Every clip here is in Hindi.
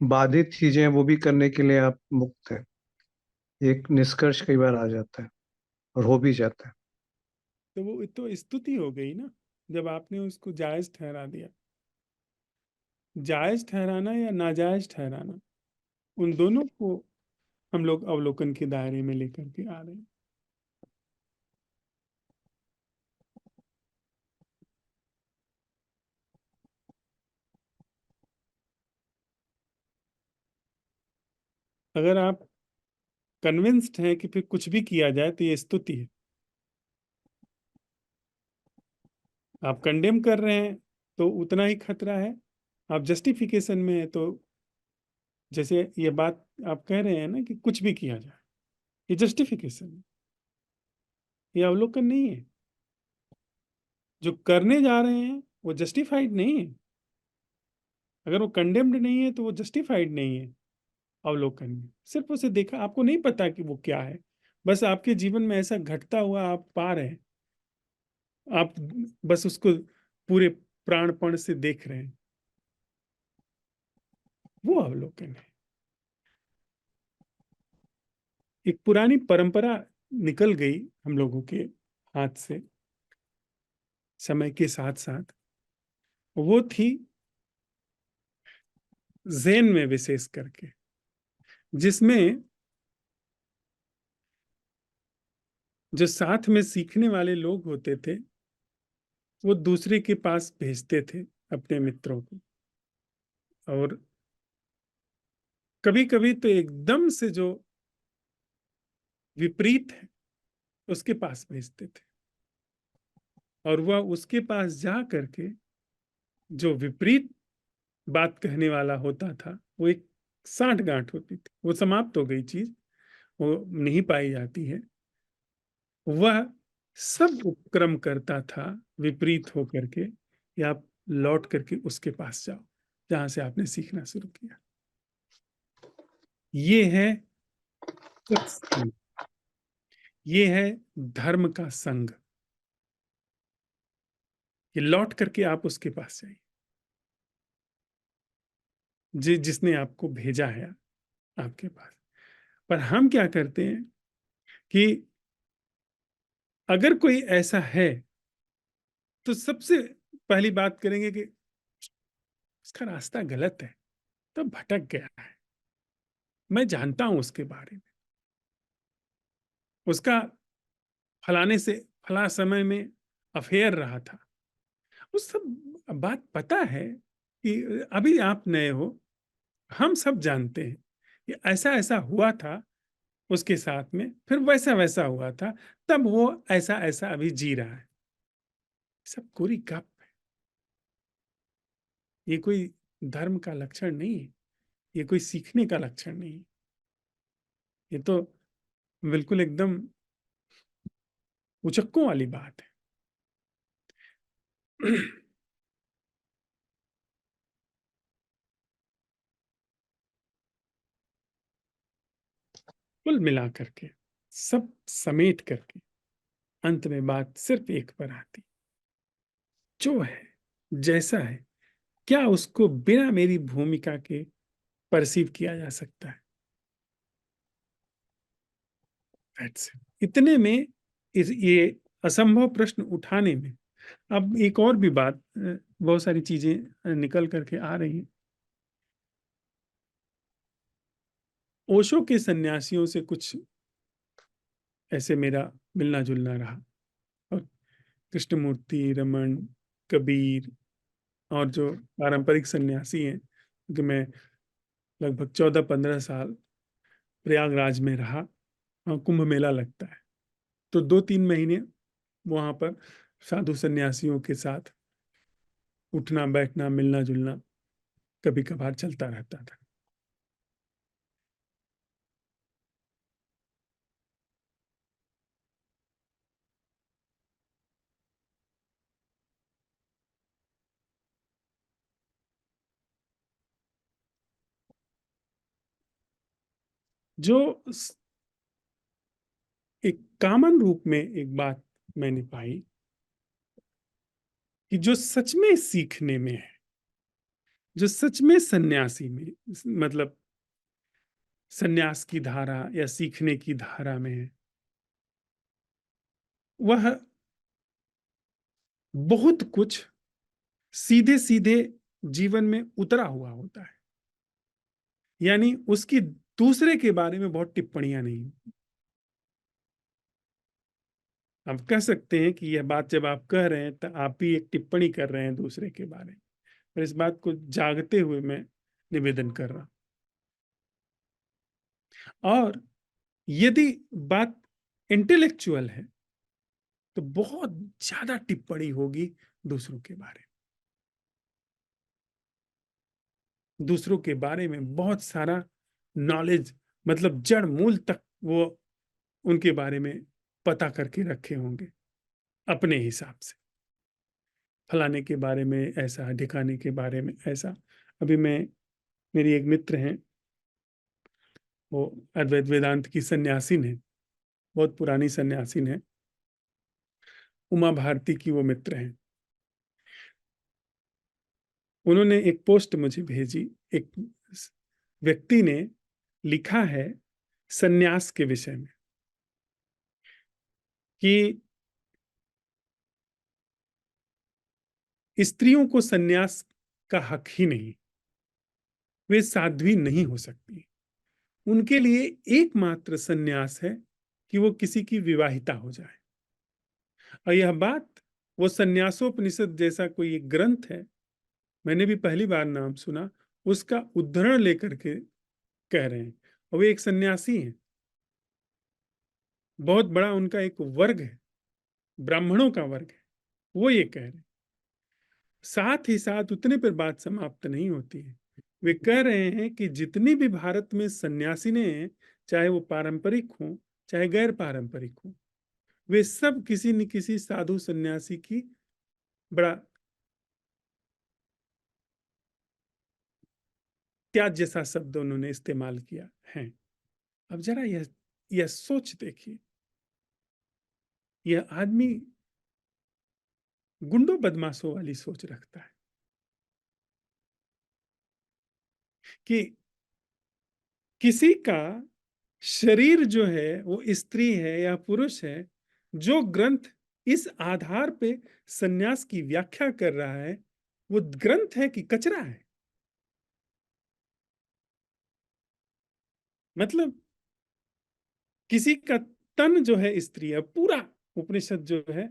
बाधित चीजें हैं, वो भी करने के लिए आप मुक्त है। एक निष्कर्ष कई बार आ जाता है और हो भी जाता है। तो वो तो स्तुति हो गई ना, जब आपने उसको जायज ठहरा दिया। जायज ठहराना या नाजायज ठहराना, उन दोनों को हम लोग अवलोकन के दायरे में लेकर के आ रहे हैं। अगर आप कन्विंस्ड हैं कि फिर कुछ भी किया जाए तो ये स्तुति है। आप कंडेम कर रहे हैं तो उतना ही खतरा है। आप जस्टिफिकेशन में है तो, जैसे ये बात आप कह रहे हैं ना कि कुछ भी किया जाए, ये जस्टिफिकेशन है, ये अवलोकन नहीं है। जो करने जा रहे हैं वो जस्टिफाइड नहीं है। अगर वो कंडेम्ड नहीं है तो वो जस्टिफाइड नहीं है। अवलोकन में सिर्फ उसे देखा, आपको नहीं पता कि वो क्या है, बस आपके जीवन में ऐसा घटता हुआ आप पा रहे हैं। आप बस उसको पूरे प्राणपण से देख रहे हैं। वो अवलोकन है। एक पुरानी परंपरा निकल गई हम लोगों के हाथ से समय के साथ साथ। वो थी ज़ेन में, विशेष करके जिसमें जो साथ में सीखने वाले लोग होते थे वो दूसरे के पास भेजते थे अपने मित्रों को, और कभी कभी तो एकदम से जो विपरीत है उसके पास भेजते थे, और वह उसके पास जा करके जो विपरीत बात कहने वाला होता था वो एक साठ गांठ होती थी, वो समाप्त हो गई चीज, वो नहीं पाई जाती है। वह सब उपक्रम करता था विपरीत होकर के, या आप लौट करके उसके पास जाओ जहां से आपने सीखना शुरू किया। ये है सत्संग, ये है धर्म का संग, ये लौट करके आप उसके पास जाइए जिसने आपको भेजा है आपके पास। पर हम क्या करते हैं कि अगर कोई ऐसा है तो सबसे पहली बात करेंगे कि उसका रास्ता गलत है, तो भटक गया है, मैं जानता हूं उसके बारे में, उसका फलाने से फला समय में अफेयर रहा था, वो सब बात पता है कि अभी आप नए हो। हम सब जानते हैं कि ऐसा ऐसा हुआ था उसके साथ में, फिर वैसा वैसा हुआ था, तब वो ऐसा ऐसा अभी जी रहा है। सब कोरी गप है। ये कोई धर्म का लक्षण नहीं है, ये कोई सीखने का लक्षण नहीं है। ये तो बिल्कुल एकदम उचक्कों वाली बात है। कुल मिलाकर के, सब समेट करके अंत में बात सिर्फ एक पर आती, जो है जैसा है, क्या उसको बिना मेरी भूमिका के परसीव किया जा सकता है? That's it. इतने में ये असंभव प्रश्न उठाने में अब एक और भी बात, बहुत सारी चीजें निकल करके आ रही हैं। ओशो के सन्यासियों से कुछ ऐसे मेरा मिलना जुलना रहा, और कृष्णमूर्ति, रमन, कबीर, और जो पारंपरिक सन्यासी हैं, कि मैं लगभग 14-15 साल प्रयागराज में रहा। वहाँ कुंभ मेला लगता है, तो 2-3 महीने वहाँ पर साधु सन्यासियों के साथ उठना बैठना मिलना जुलना कभी कभार चलता रहता था। जो एक कॉमन रूप में एक बात मैंने पाई कि जो सच में सीखने में है जो सच में सन्यासी में, मतलब सन्यास की धारा या सीखने की धारा में है, वह बहुत कुछ सीधे सीधे जीवन में उतरा हुआ होता है। यानी उसकी दूसरे के बारे में बहुत टिप्पणियां नहीं। आप कह सकते हैं कि यह बात जब आप कह रहे हैं तो आप भी एक टिप्पणी कर रहे हैं दूसरे के बारे में, पर इस बात को जागते हुए मैं निवेदन कर रहा हूं। और यदि बात इंटेलेक्चुअल है तो बहुत ज्यादा टिप्पणी होगी दूसरों के बारे में, दूसरों के बारे में बहुत सारा नॉलेज, मतलब जड़ मूल तक वो उनके बारे में पता करके रखे होंगे अपने हिसाब से, फलाने के बारे में ऐसा, ढिकाने के बारे में ऐसा। अभी मैं, मेरी एक मित्र हैं, वो अद्वैत वेदांत की सन्यासीन है, बहुत पुरानी सन्यासीन है, उमा भारती की वो मित्र हैं। उन्होंने एक पोस्ट मुझे भेजी, एक व्यक्ति ने लिखा है सन्यास के विषय में कि स्त्रियों को सन्यास का हक ही नहीं, वे साध्वी नहीं हो सकती, उनके लिए एकमात्र सन्यास है कि वो किसी की विवाहिता हो जाए। और यह बात, वो सन्यासोपनिषद जैसा कोई एक ग्रंथ है, मैंने भी पहली बार नाम सुना, उसका उद्धरण लेकर के कह रहे हैं। और वे एक सन्यासी हैं, बहुत बड़ा उनका एक वर्ग है, ब्राह्मणों का वर्ग है, वो ये कह रहे हैं। साथ ही साथ उतने पर बात समाप्त नहीं होती है, वे कह रहे हैं कि जितनी भी भारत में सन्यासिने हैं, चाहे वो पारंपरिक हों चाहे गैर पारंपरिक हों, वे सब किसी न किसी साधु सन्यासी की, बड़ा त्याज जैसा शब्द उन्होंने इस्तेमाल किया है। अब जरा यह सोच देखिए, यह आदमी गुंडों बदमाशों वाली सोच रखता है कि किसी का शरीर जो है वो स्त्री है या पुरुष है, जो ग्रंथ इस आधार पे सन्यास की व्याख्या कर रहा है, वो ग्रंथ है कि कचरा है। मतलब किसी का तन जो है स्त्री है, पूरा उपनिषद जो है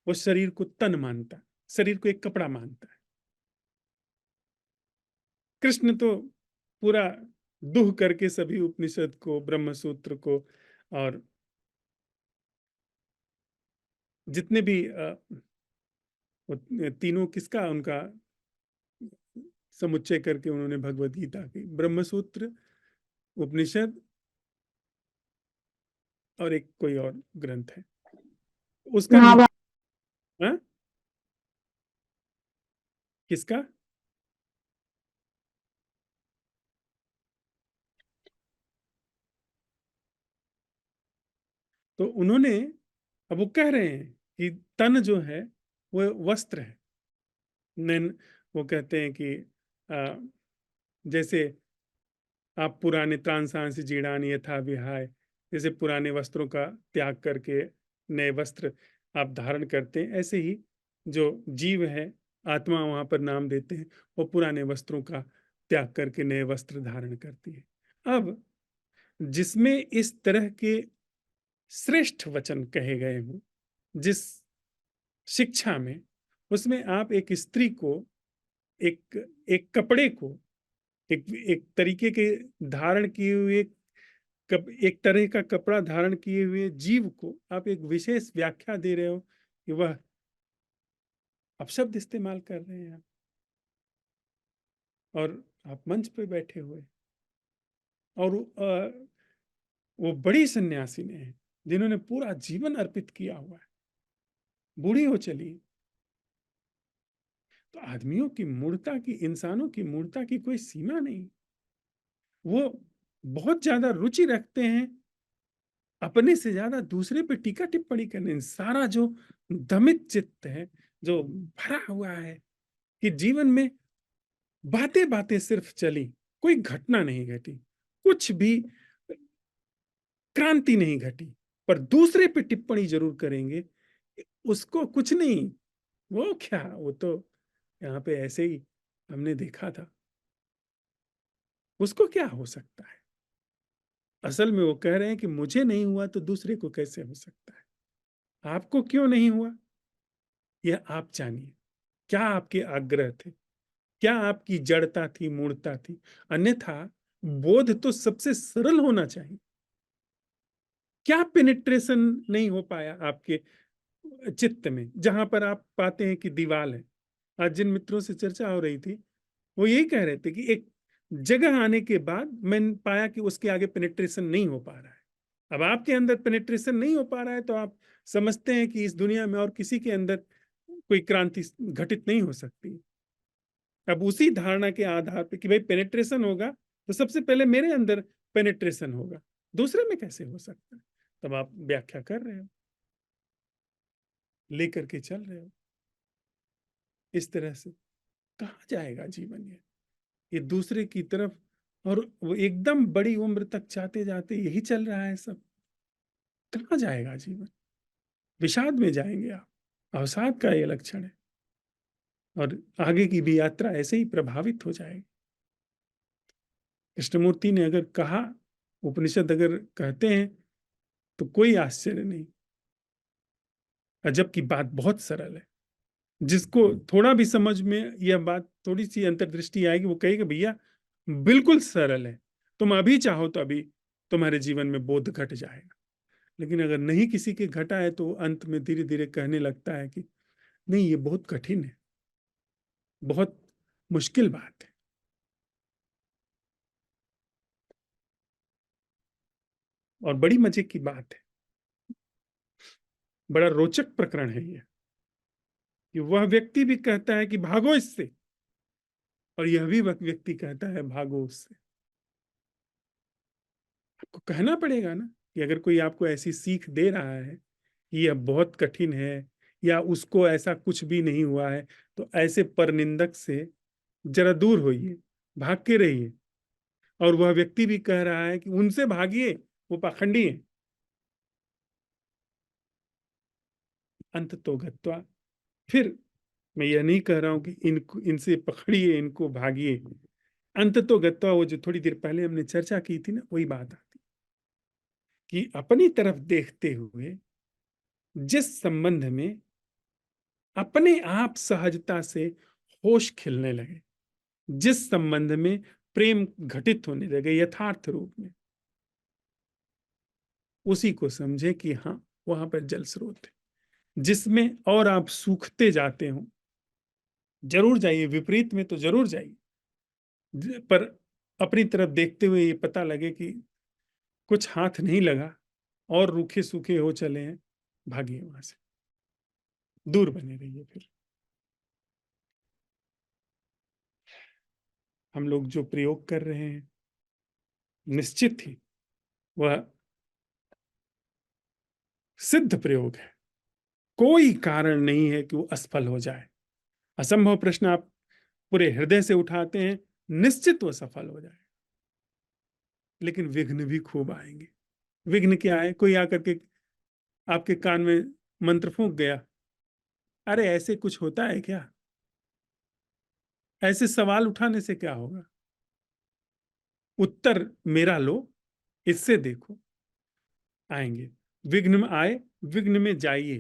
वो शरीर को तन मानता है, शरीर को एक कपड़ा मानता है। कृष्ण तो पूरा दुह करके सभी उपनिषद को, ब्रह्म सूत्र को, और जितने भी तीनों किसका उनका समुच्चय करके उन्होंने भगवत गीता की, ब्रह्म सूत्र, उपनिषद, और एक कोई और ग्रंथ है उसका हाँ? किसका? तो उन्होंने, अब वो कह रहे हैं कि तन जो है वो वस्त्र है। नैन, वो कहते हैं कि जैसे आप पुराने त्रांसांसि जीर्णानि यथा विहाय, जैसे पुराने वस्त्रों का त्याग करके नए वस्त्र आप धारण करते हैं, ऐसे ही जो जीव है, आत्मा वहां पर नाम देते हैं, वो पुराने वस्त्रों का त्याग करके नए वस्त्र धारण करती है। अब जिसमें इस तरह के श्रेष्ठ वचन कहे गए हों, जिस शिक्षा में, उसमें आप एक स्त्री को, एक एक कपड़े को, एक एक तरीके के धारण किए हुए, एक तरह का कपड़ा धारण किए हुए जीव को आप एक विशेष व्याख्या दे रहे हो कि वह अपशब्द इस्तेमाल कर रहे हैं आप, और आप मंच पे बैठे हुए, और वो बड़ी सन्यासी ने हैं जिन्होंने पूरा जीवन अर्पित किया हुआ है, बूढ़ी हो चली। तो आदमियों की मूर्खता की, इंसानों की मूर्खता की कोई सीमा नहीं। वो बहुत ज्यादा रुचि रखते हैं अपने से ज्यादा दूसरे पे टीका टिप्पणी करने। सारा जो दमित चित्त है, जो भरा हुआ है कि जीवन में बातें बातें सिर्फ चली, कोई घटना नहीं घटी, कुछ भी क्रांति नहीं घटी, पर दूसरे पे टिप्पणी जरूर करेंगे। उसको कुछ नहीं, वो क्या, वो तो यहाँ पे ऐसे ही हमने देखा था, उसको क्या हो सकता है। असल में वो कह रहे हैं कि मुझे नहीं हुआ तो दूसरे को कैसे हो सकता है, आपको क्यों नहीं हुआ यह आप जानिए। क्या आपके आग्रह थे, क्या आपकी जड़ता थी, मूर्ता थी। अन्यथा बोध तो सबसे सरल होना चाहिए। क्या पेनिट्रेशन नहीं हो पाया आपके चित्त में, जहां पर आप पाते हैं कि दीवाल है। आज जिन मित्रों से चर्चा हो रही थी, वो यही कह रहे थे कि एक जगह आने के बाद मैंने पाया कि उसके आगे पेनिट्रेशन नहीं हो पा रहा है। अब आपके अंदर पेनिट्रेशन नहीं हो पा रहा है तो आप समझते हैं कि इस दुनिया में और किसी के अंदर कोई क्रांति घटित नहीं हो सकती। अब उसी धारणा के आधार पे कि भाई पेनिट्रेशन होगा तो सबसे पहले मेरे अंदर पेनिट्रेशन होगा, दूसरे में कैसे हो सकता है। तब आप व्याख्या कर रहे हो, लेकर के चल रहे हो इस तरह से। कहाँ जाएगा जीवन ये दूसरे की तरफ, और वो एकदम बड़ी उम्र तक चाहते जाते यही चल रहा है सब। कहाँ जाएगा जीवन, विषाद में जाएंगे आप। अवसाद का ये लक्षण है, और आगे की भी यात्रा ऐसे ही प्रभावित हो जाएगी। कृष्णमूर्ति ने अगर कहा, उपनिषद अगर कहते हैं, तो कोई आश्चर्य नहीं। अजब की बात बहुत सरल है। जिसको थोड़ा भी समझ में यह बात, थोड़ी सी अंतर्दृष्टि आएगी, वो कहेगा भैया बिल्कुल सरल है, तुम अभी चाहो तो अभी तुम्हारे जीवन में बोध घट जाएगा। लेकिन अगर नहीं किसी के घटा है तो अंत में धीरे धीरे कहने लगता है कि नहीं, ये बहुत कठिन है, बहुत मुश्किल बात है। और बड़ी मजे की बात है, बड़ा रोचक प्रकरण है ये, कि वह व्यक्ति भी कहता है कि भागो इससे, और यह भी वह व्यक्ति कहता है भागो उससे। आपको कहना पड़ेगा ना, कि अगर कोई आपको ऐसी सीख दे रहा है कि यह बहुत कठिन है, या उसको ऐसा कुछ भी नहीं हुआ है, तो ऐसे परनिंदक से जरा दूर होइए, भाग के रहिए। और वह व्यक्ति भी कह रहा है कि उनसे भागिए, वो पाखंडी है। अंत तो गत्वा, फिर मैं यह नहीं कह रहा हूं कि इनको, इनसे पकड़िए, इनको भागिए। अंत तो गत्वा, वो जो थोड़ी देर पहले हमने चर्चा की थी ना, वही बात आती कि अपनी तरफ देखते हुए जिस संबंध में अपने आप सहजता से होश खिलने लगे, जिस संबंध में प्रेम घटित होने लगे यथार्थ रूप में, उसी को समझे कि हाँ, वहां पर जल स्रोत है जिसमें और आप सूखते जाते हो। जरूर जाइए, विपरीत में तो जरूर जाइए, पर अपनी तरफ देखते हुए ये पता लगे कि कुछ हाथ नहीं लगा और रूखे सूखे हो चले हैं, भागिए वहां से, दूर बने रहिए। फिर हम लोग जो प्रयोग कर रहे हैं, निश्चित ही वह सिद्ध प्रयोग है। कोई कारण नहीं है कि वो असफल हो जाए। असंभव प्रश्न आप पूरे हृदय से उठाते हैं, निश्चित वो सफल हो जाए। लेकिन विघ्न भी खूब आएंगे। विघ्न क्या है, कोई आकर के आपके कान में मंत्र फूंक गया, अरे ऐसे कुछ होता है क्या, ऐसे सवाल उठाने से क्या होगा, उत्तर मेरा लो, इससे देखो। आएंगे, विघ्न में आए, विघ्न में जाइए,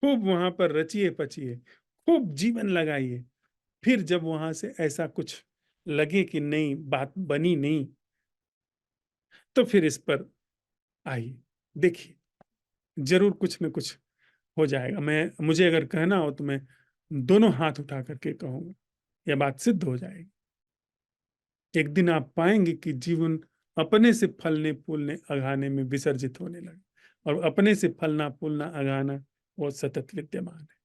खूब वहां पर रचिए पचिए, खूब जीवन लगाइए। फिर जब वहां से ऐसा कुछ लगे कि नहीं, बात बनी नहीं, तो फिर इस पर आइए, देखिए, जरूर कुछ न कुछ हो जाएगा। मुझे अगर कहना हो तो मैं दोनों हाथ उठा करके कहूंगा, यह बात सिद्ध हो जाएगी। एक दिन आप पाएंगे कि जीवन अपने से फलने फूलने अघाने में विसर्जित होने लगे, और अपने से फलना फूलना अघाना वो सतत विद्यमान है।